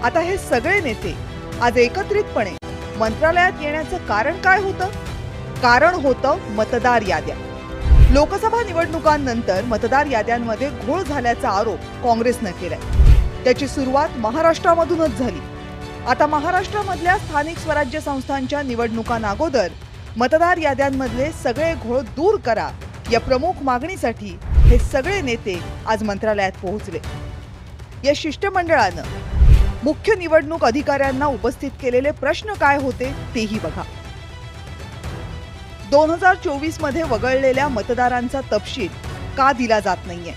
आता हे सगळे नेते आज एकत्रितपणे मंत्रालयात येण्याचं कारण काय होतं? कारण होतं मतदार याद्या. लोकसभा निवडणुकांनंतर मतदार याद्यांमध्ये घोळ झाल्याचा आरोप काँग्रेसनं केलाय. त्याची सुरुवात महाराष्ट्रामधूनच झाली. आता महाराष्ट्रामधल्या स्थानिक स्वराज्य संस्थांच्या निवडणुकांअगोदर मतदार याद्यांमधले सगळे घोळ दूर करा या प्रमुख मागणीसाठी हे सगळे नेते आज मंत्रालयात पोहोचले. या शिष्टमंडळानं मुख्य निवडणूक अधिकाऱ्यांना उपस्थित केलेले प्रश्न काय होते तेही बघा. 2024 मध्ये वगळलेल्या मतदारांचा तपशील का दिला जात नाहीये?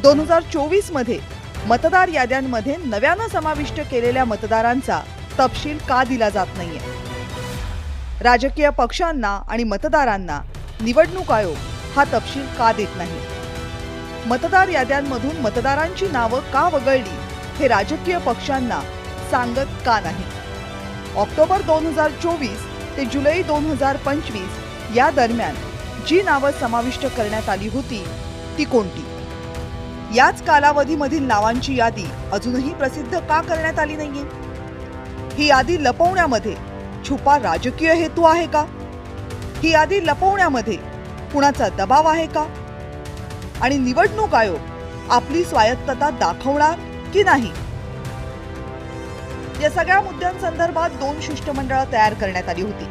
2024 मध्ये मतदार याद्यांमध्ये नव्यानं समाविष्ट केलेल्या मतदारांचा तपशील का दिला जात नाहीये? राजकीय पक्षांना आणि मतदारांना निवडणूक आयोग हा तपशील का देत नाही? मतदार याद्यांमधून मतदारांची नावं का वगळली हे राजकीय पक्षांना सांगत का नाही? ऑक्टोबर 2024 ते जुलै 2025 या दरम्यान जी नावं समाविष्ट करण्यात आली होती ती कोणती? याच कालावधीमधील नावांची यादी अजूनही प्रसिद्ध का करण्यात आली नाहीये? ही यादी लपवण्यामध्ये छुपा राजकीय हेतू आहे का? ही यादी लपवण्यामध्ये कुणाचा दबाव आहे का? आणि निवडणूक आयोग आपली स्वायत्तता दाखवणार की नाही? या सगळ्या मुद्द्यांसंदर्भात 2 शिष्टमंडळं तयार करण्यात आली होती.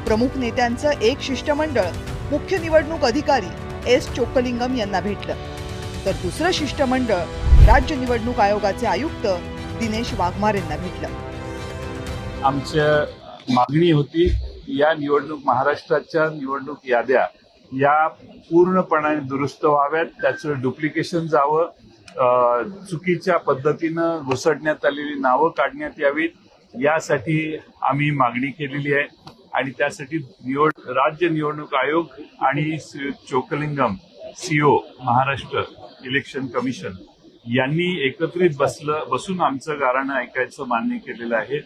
प्रमुख नेत्यांचं एक शिष्टमंडळ मुख्य निवडणूक अधिकारी एस चोक्कलिंगम यांना भेटलं, तर दुसरं शिष्टमंडळ राज्य निवडणूक आयोगाचे आयुक्त दिनेश वाघमारे यांना भेटलं. आमची मागणी होती या महाराष्ट्राच्या निवडणूक याद्या या पूर्णपणे दुरुस्त व्हाव्यात, त्याचं डुप्लिकेशन जावं, चुकीच्या पद्धतीनं घुसडण्यात आलेली नावं काढण्यात यावीत, यासाठी आम्ही मागणी केलेली आहे. आणि त्यासाठी राज्य निवडणूक आयोग आणि Chokkalingam CEO Maharashtra election commission यांनी एकत्रित बसून आमचं गाऱ्हाणं ऐकायचं मान्य केलेलं आहे.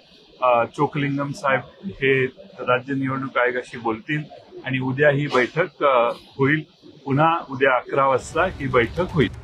चोक्कलिंगम साहेब हे राज्य निवडणूक आयोगाशी बोलतील आणि उद्या ही बैठक होईल. पुन्हा उद्या 11 वाजता ही बैठक होईल.